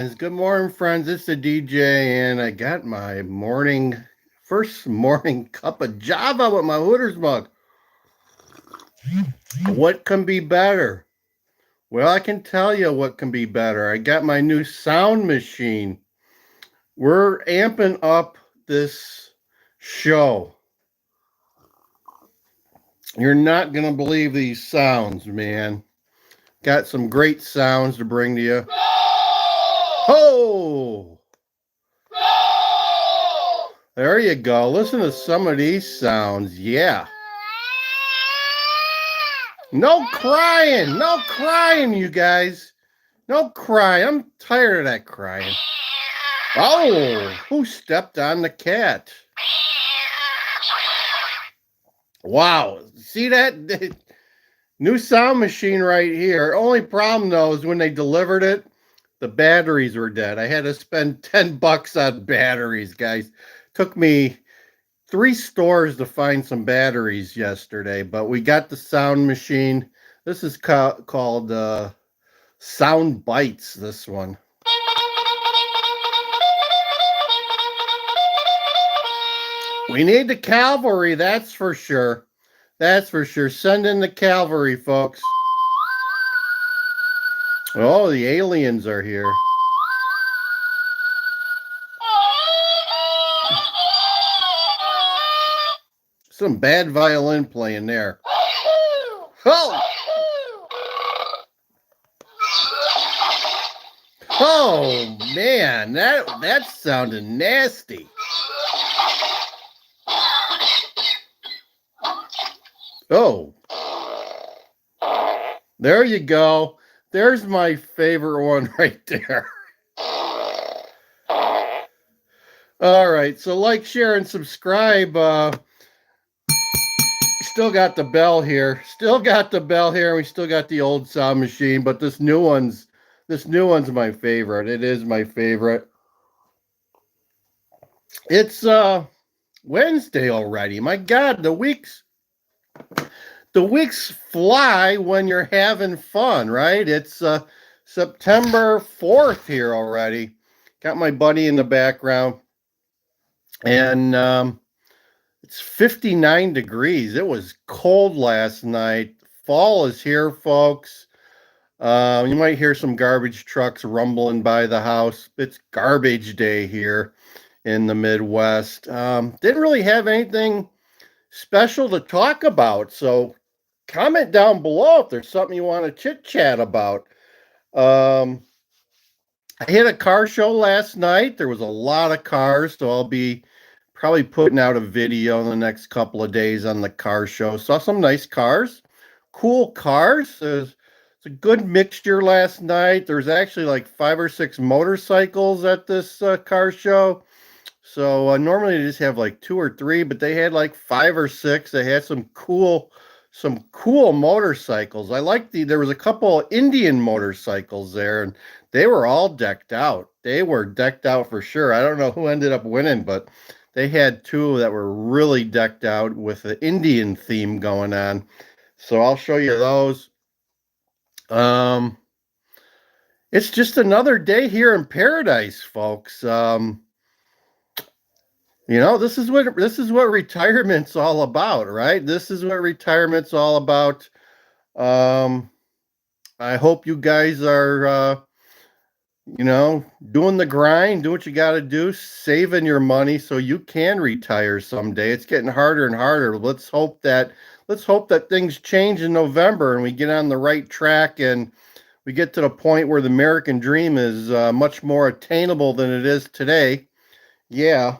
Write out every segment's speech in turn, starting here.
Good morning, friends. It's the DJ, and I got my first morning cup of Java with my Hooters mug. What can be better? Well, I can tell you what can be better. I got my new sound machine. We're amping up this show. You're not going to believe these sounds, man. Got some great sounds to bring to you. Oh! There you go. Listen to some of these sounds. Yeah. No crying. No crying, you guys. No crying. I'm tired of that crying. Oh, who stepped on the cat? Wow. See that? New sound machine right here. Only problem, though, is when they delivered it, the batteries were dead. I had to spend $10 on batteries, guys. Took me 3 stores to find some batteries yesterday, but we got the sound machine. This is called Sound Bites, this one. We need the cavalry, that's for sure. That's for sure. Send in the cavalry, folks. Oh, the aliens are here. Some bad violin playing there. Oh! Oh man, that sounded nasty. Oh. There you go. There's my favorite one right there. All right, so like, share, and subscribe. Still got the bell here. Still got the bell here. We still got the old sound machine, but this new one's my favorite. It is my favorite. It's Wednesday already. My God, the weeks fly when you're having fun, right? It's September 4th here already. Got my buddy in the background, and it's 59 degrees. It was cold last night. Fall is here, folks. You might hear some garbage trucks rumbling by the house. It's garbage day here in the Midwest. Didn't really have anything special to talk about, so comment down below if there's something you want to chit chat about. I hit a car show last night. There was a lot of cars, so I'll be probably putting out a video in the next couple of days on the car show. Saw some nice cars, cool cars. It's a good mixture last night. There's actually like 5 or 6 motorcycles at this car show. So normally they just have like 2 or 3, but they had like 5 or 6. They had some cool motorcycles. There was a couple Indian motorcycles there, and they were all decked out. They were decked out for sure. I don't know who ended up winning, but they had 2 that were really decked out with the Indian theme going on. So I'll show you those. It's just another day here in paradise, folks. This is what retirement's all about, right? This is what retirement's all about. I hope you guys are doing the grind, do what you got to do, saving your money so you can retire someday. It's getting harder and harder. Let's hope that things change in November and we get on the right track and we get to the point where the American dream is much more attainable than it is today. Yeah.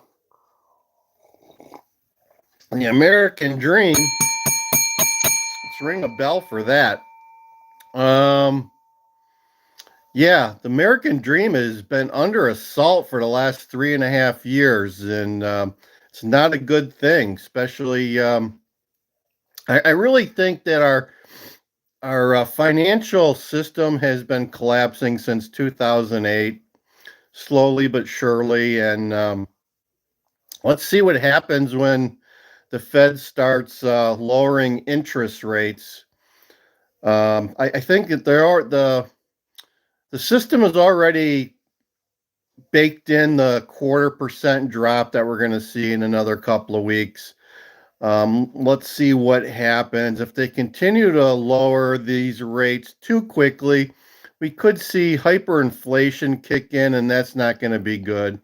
The American dream. Let's ring a bell for that. Yeah, the American dream has been under assault for the last 3.5 years, and it's not a good thing. Especially, I really think that our financial system has been collapsing since 2008, slowly but surely. And let's see what happens when the Fed starts lowering interest rates. I think that the system is already baked in the 0.25% drop that we're going to see in another couple of weeks. Let's see what happens. If they continue to lower these rates too quickly, we could see hyperinflation kick in, and that's not going to be good.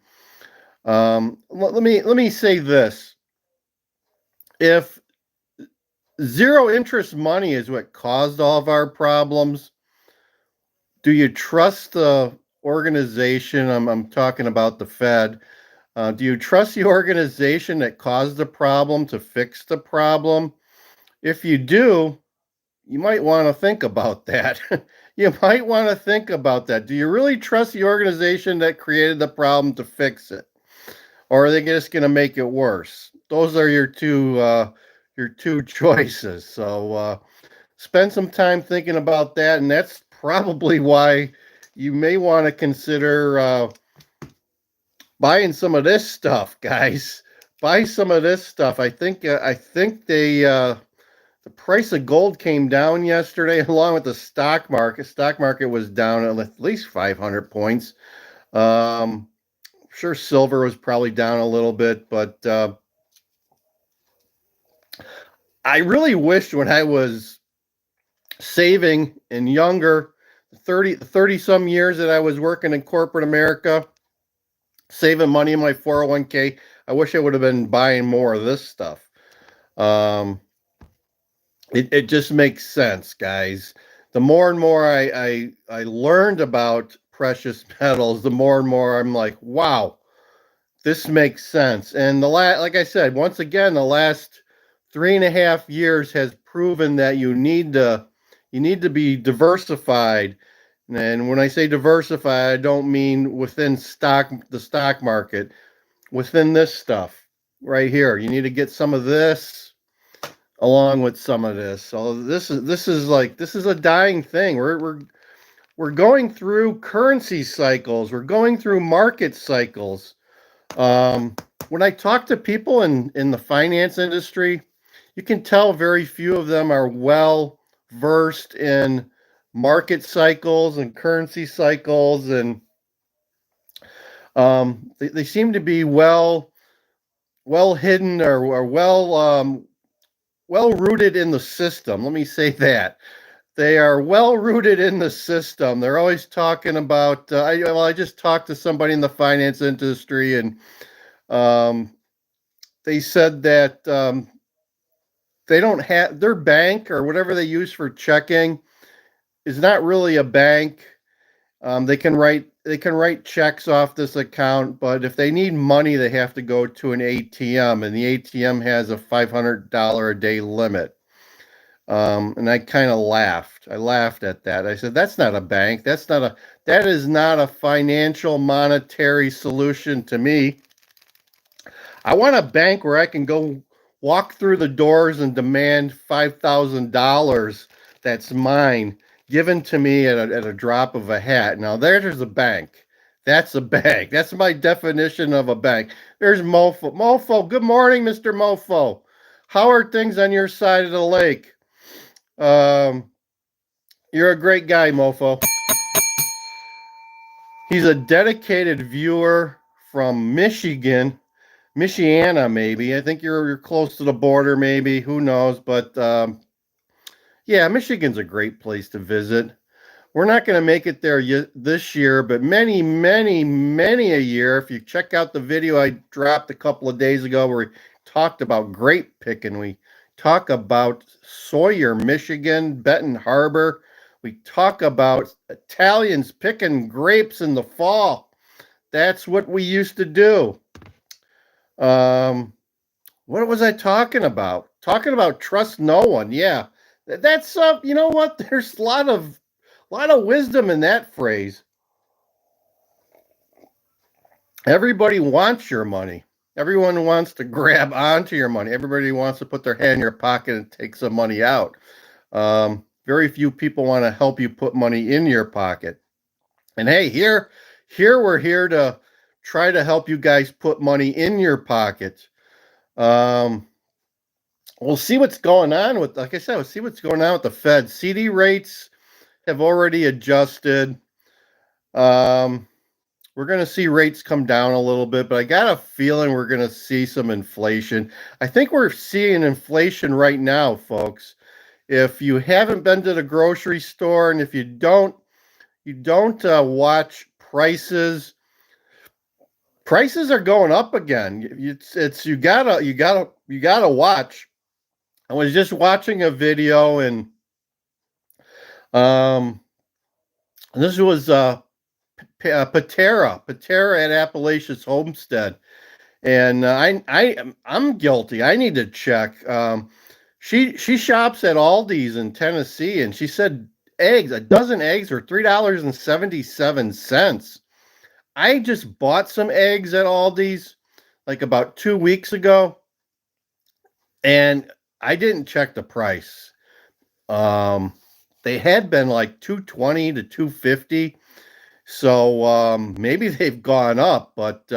Let me say this: if zero interest money is what caused all of our problems, do you trust the organization? I'm talking about the Fed. Do you trust the organization that caused the problem to fix the problem? If you do, you might want to think about that. You might want to think about that. Do you really trust the organization that created the problem to fix it? Or are they just going to make it worse? Those are your two choices. So spend some time thinking about that, and that's probably why you may want to consider buying some of this stuff, guys. Buy some of this stuff. I think the price of gold came down yesterday, along with the stock market. Stock market was down at least 500 points. I'm sure silver was probably down a little bit, but I really wished when I was saving and younger, 30 some years that I was working in corporate America, saving money in my 401k, I wish I would have been buying more of this stuff. Um, it just makes sense, guys. The more and more I learned about precious metals, the more and more I'm like, wow, this makes sense. And like I said, once again, the last 3.5 years has proven that you need to be diversified. And when I say diversified, I don't mean within the stock market, within this stuff right here. You need to get some of this along with some of this. So this is a dying thing. We're going through currency cycles. We're going through market cycles. Um, when I talk to people in the finance industry, you can tell very few of them are well versed in market cycles and currency cycles, and they seem to be well hidden or well rooted in the system. Let me say that. They are well rooted in the system. They're always talking about. I just talked to somebody in the finance industry, and um, they said that they don't have their bank or whatever they use for checking is not really a bank. They can write checks off this account, but if they need money, they have to go to an ATM, and the ATM has a $500 a day limit. And I kind of laughed. I laughed at that. I said, "That's not a bank. That is not a financial monetary solution to me. I want a bank where I can go walk through the doors and demand $5,000 that's mine, given to me at a drop of a hat. Now, there's a bank. That's a bank. That's my definition of a bank. There's Mofo. Mofo, good morning, Mr. Mofo. How are things on your side of the lake? Um, you're a great guy, Mofo. He's a dedicated viewer from Michigan. Michiana, maybe. I think you're close to the border, maybe. Who knows? But yeah, Michigan's a great place to visit. We're not going to make it there this year, but many, many, many a year. If you check out the video I dropped a couple of days ago where we talked about grape picking, we talk about Sawyer, Michigan, Benton Harbor. We talk about Italians picking grapes in the fall. That's what we used to do. Um, what was I talking about? Talking about trust no one. Yeah. That's you know what? There's a lot of wisdom in that phrase. Everybody wants your money. Everyone wants to grab onto your money. Everybody wants to put their hand in your pocket and take some money out. Very few people want to help you put money in your pocket. And hey, here we're here to try to help you guys put money in your pocket. Um, we'll see what's going on with, like I said, we'll see what's going on with the Fed. CD rates have already adjusted. Um, we're going to see rates come down a little bit, but I got a feeling we're going to see some inflation. I think we're seeing inflation right now, folks. If you haven't been to the grocery store, and if you don't watch prices, prices are going up again. It's you gotta watch. I was just watching a video, and um this was Patera at Appalachia's Homestead, and I'm guilty. I need to check. She shops at Aldi's in Tennessee, and she said a dozen eggs are $3.77. I just bought some eggs at Aldi's like about 2 weeks ago, and I didn't check the price. Um, they had been like 220 to 250. So maybe they've gone up, but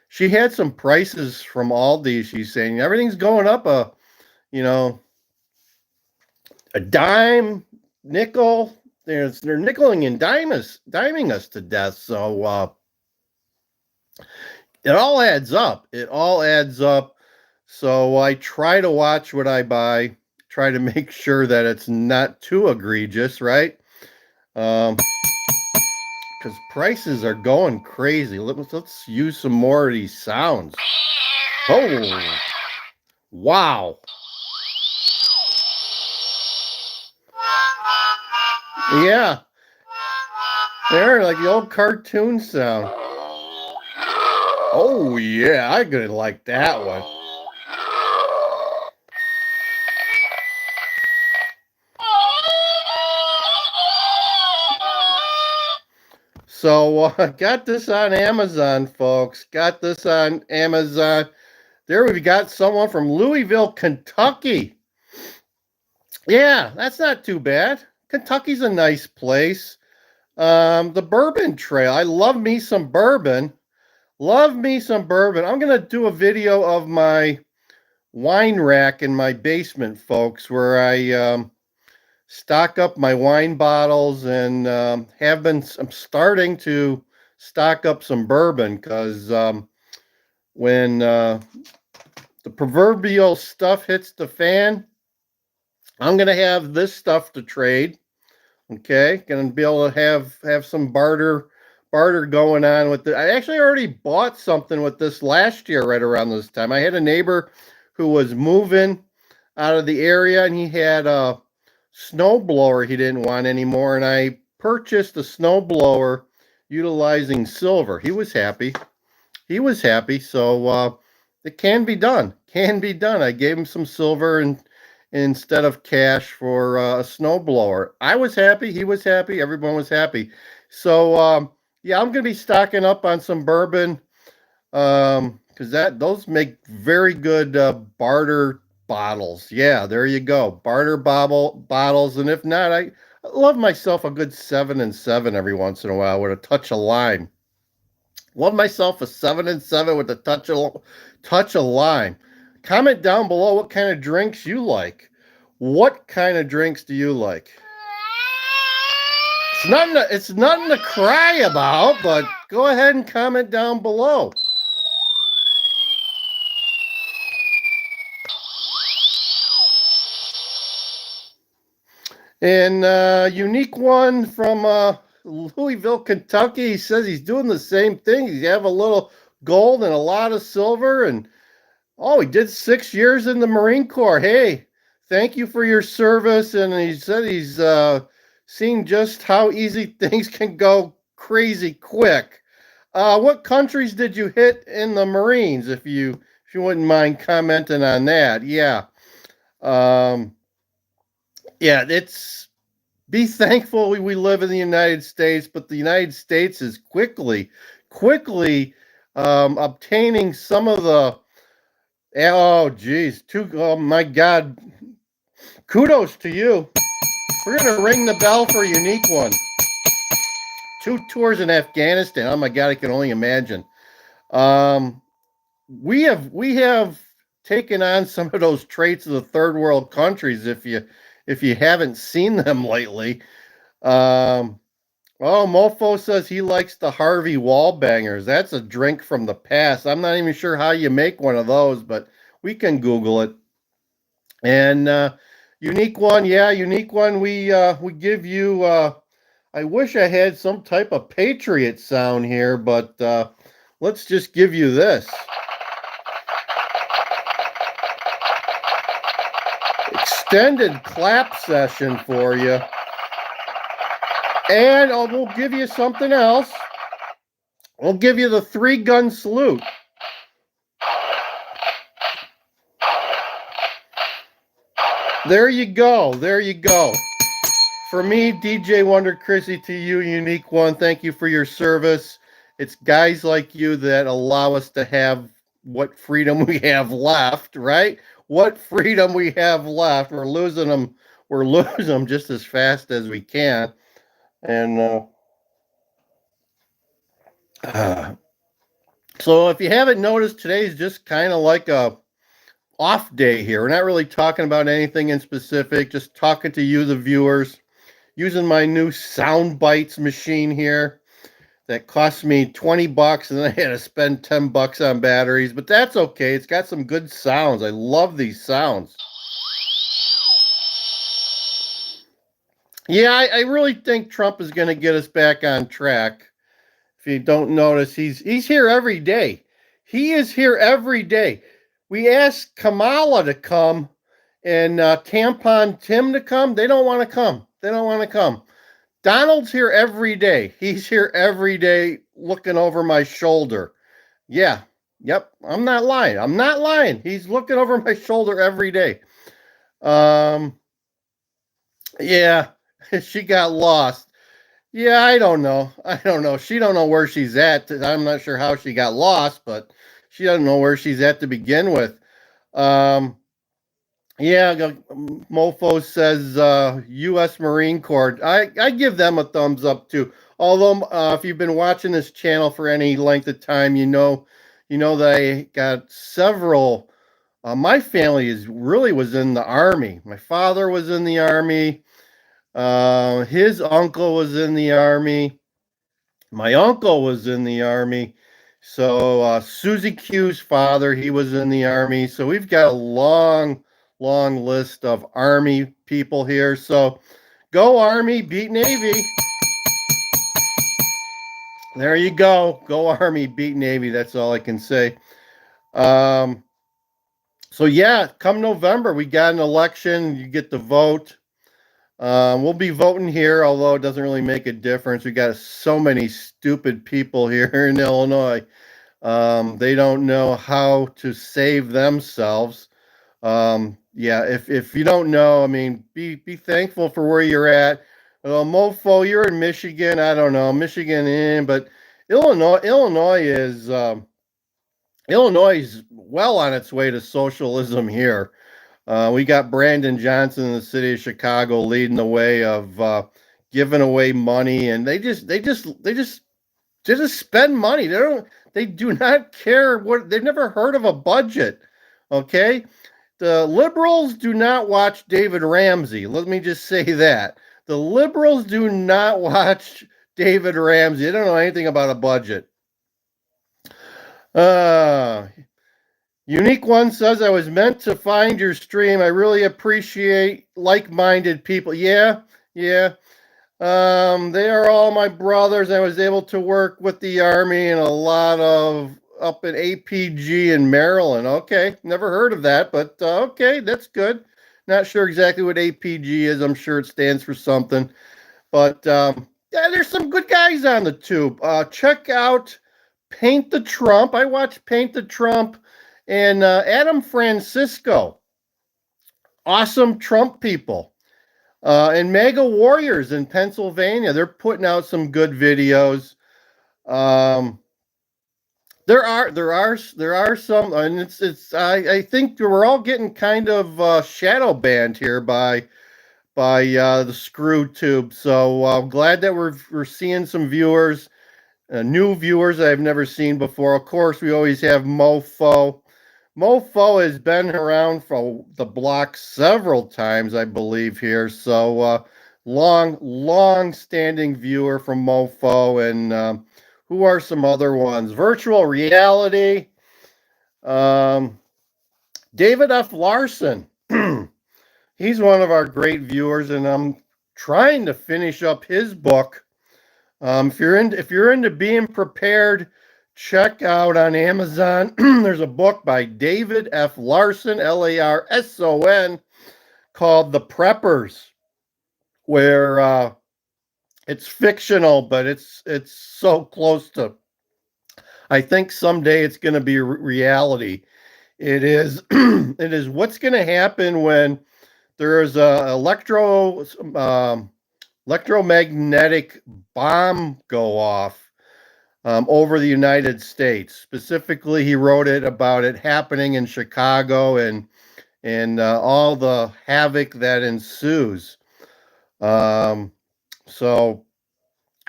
she had some prices from Aldi. She's saying everything's going up you know, a dime, nickel. They're nickeling and diming us to death. So it all adds up. It all adds up. So I try to watch what I buy, try to make sure that it's not too egregious, right? Because prices are going crazy. Let's use some more of these sounds. Oh, wow. Yeah, they're like the old cartoon sound. Oh, yeah, I could like that one. So, got this on Amazon, folks. Got this on Amazon. There we got someone from Louisville, Kentucky. Yeah, that's not too bad. Kentucky's a nice place. The Bourbon Trail. I love me some bourbon. Love me some bourbon. I'm going to do a video of my wine rack in my basement, folks, where I stock up my wine bottles, and I'm starting to stock up some bourbon, because when the proverbial stuff hits the fan, I'm going to have this stuff to trade. Okay, going to be able to have some barter going on with it. I actually already bought something with this last year right around this time. I had a neighbor who was moving out of the area, and he had a snow blower he didn't want anymore, and I purchased a snow blower utilizing silver. He was happy. So it can be done. I gave him some silver and instead of cash for a snowblower. I was happy. He was happy. Everyone was happy. So yeah, I'm going to be stocking up on some bourbon, because those make very good barter bottles. Yeah, there you go, barter bottles. And if not, I love myself a good 7 and 7 every once in a while with a touch of lime. Love myself a 7 and 7 with a touch of lime. Comment down below what kind of drinks you like. What kind of drinks do you like? It's nothing to cry about, but go ahead and comment down below. And unique one from Louisville, Kentucky. He says he's doing the same thing. He's have a little gold and a lot of silver, and he did 6 years in the Marine Corps. Hey, thank you for your service. And he said he's seen just how easy things can go crazy quick. What countries did you hit in the Marines? If you wouldn't mind commenting on that. Yeah. Yeah, be thankful we live in the United States, but the United States is quickly obtaining some of the, oh geez, oh my God, kudos to you. We're gonna ring the bell for a unique one. 2 tours in Afghanistan. Oh my God, I can only imagine. We have taken on some of those traits of the third world countries. If you haven't seen them lately, we're Oh, Mofo says he likes the Harvey Wallbangers. That's a drink from the past. I'm not even sure how you make one of those, but we can Google it. And unique one, yeah, unique one. We give you. I wish I had some type of Patriot sound here, but let's just give you this extended clap session for you. And we'll give you something else. We'll give you the 3-gun salute. There you go. There you go. For me, DJ Wonder Chrissy, to you, unique one, thank you for your service. It's guys like you that allow us to have what freedom we have left, right? What freedom we have left. We're losing them. We're losing them just as fast as we can. And so if you haven't noticed, today's just kind of like a off day here. We're not really talking about anything in specific, just talking to you, the viewers, using my new sound bites machine here that cost me 20 bucks and then I had to spend 10 bucks on batteries, but that's okay. It's got some good sounds. I love these sounds. Yeah, I really think Trump is going to get us back on track. If you don't notice, he's here every day. He is here every day. We asked Kamala to come and Tampon Tim to come. They don't want to come. They don't want to come. Donald's here every day. He's here every day looking over my shoulder. Yeah. Yep. I'm not lying. I'm not lying. He's looking over my shoulder every day. Yeah. She got lost. Yeah, I don't know. I don't know. She don't know where she's at. I'm not sure how she got lost, but she doesn't know where she's at to begin with. Yeah, Mofo says U.S. Marine Corps. I give them a thumbs up too. Although if you've been watching this channel for any length of time, you know that I got several. My family really was in the Army. My father was in the Army. His uncle was in the Army. My uncle was in the Army. So Susie-Q's father, he was in the Army. So we've got a long list of Army people here. So go Army, beat Navy. There you go. Go Army, beat Navy. That's all I can say. So yeah, come November, we got an election. You get to vote. We'll be voting here, although it doesn't really make a difference. We got so many stupid people here in Illinois. They don't know how to save themselves. Yeah, if you don't know, I mean, be thankful for where you're at. Mofo, you're in Michigan. I don't know, Michigan, but Illinois is well on its way to socialism here. We got Brandon Johnson in the city of Chicago leading the way of giving away money, and they just spend money. They do not care what. They've never heard of a budget. Okay, the liberals do not watch David Ramsey. Let me just say that the liberals do not watch David Ramsey. They don't know anything about a budget. Unique One says, I was meant to find your stream. I really appreciate like-minded people. Yeah. They are all my brothers. I was able to work with the Army and a lot of up in APG in Maryland. Okay, never heard of that, but okay, that's good. Not sure exactly what APG is. I'm sure it stands for something. But yeah, there's some good guys on the tube. Check out Paint the Trump. I watched Paint the Trump and Adam Francisco. Awesome Trump people. And MAGA Warriors in Pennsylvania. They're putting out some good videos. There are some, and it's I think we're all getting kind of shadow banned here by the Screw Tube. So I'm glad that we're seeing some viewers, new viewers I've never seen before. Of course, we always have Mofo. Mofo has been around for the block several times, I believe, here. So long-standing viewer from Mofo, and who are some other ones? Virtual reality. David F. Larson. He's one of our great viewers, and I'm trying to finish up his book. If you're into being prepared, check out on Amazon. There's a book by David F. Larson, Larson, called The Preppers, where it's fictional, but it's so close to. I think someday it's going to be reality. It is. It is what's going to happen when there's a electromagnetic bomb go off over the United States. Specifically, he wrote about it happening in Chicago and all the havoc that ensues. So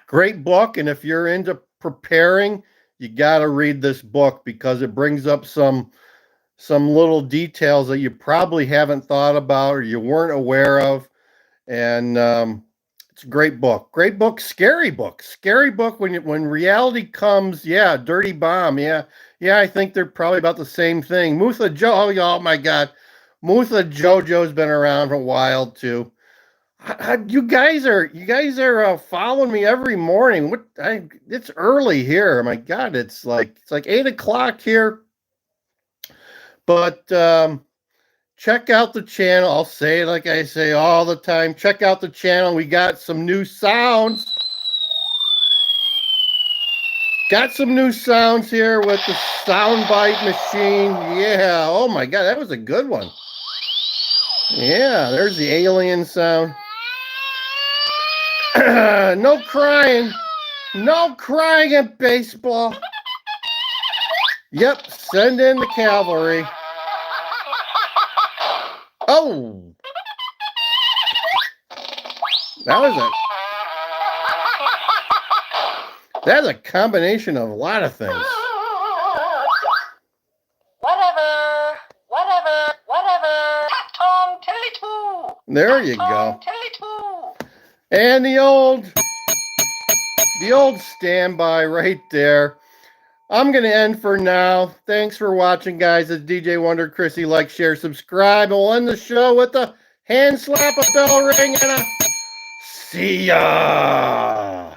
great book, and if you're into preparing, you got to read this book because it brings up some little details that you probably haven't thought about or you weren't aware of. And it's a great book. Great book, scary book. Scary book when reality comes. Yeah, dirty bomb. Yeah, I think they're probably about the same thing. Mutha Joe. Oh my God, Mutha Jojo's been around for a while too. You guys are following me every morning. It's early here. My God, it's like 8 o'clock here. But check out the channel. I'll say it like I say all the time. Check out the channel. We got some new sounds. Got some new sounds here with the soundbite machine. Yeah. Oh my God, that was a good one. Yeah, there's the alien sound. No crying. No crying at baseball. Yep, send in the cavalry. Oh, that's a combination of a lot of things. Whatever. Tom Tilly 2. There you go. And the old standby right there. I'm going to end for now. Thanks for watching, guys. It's DJ Wonder Chrissy. Like, share, subscribe. We'll end the show with a hand slap, a bell ring, and a see ya.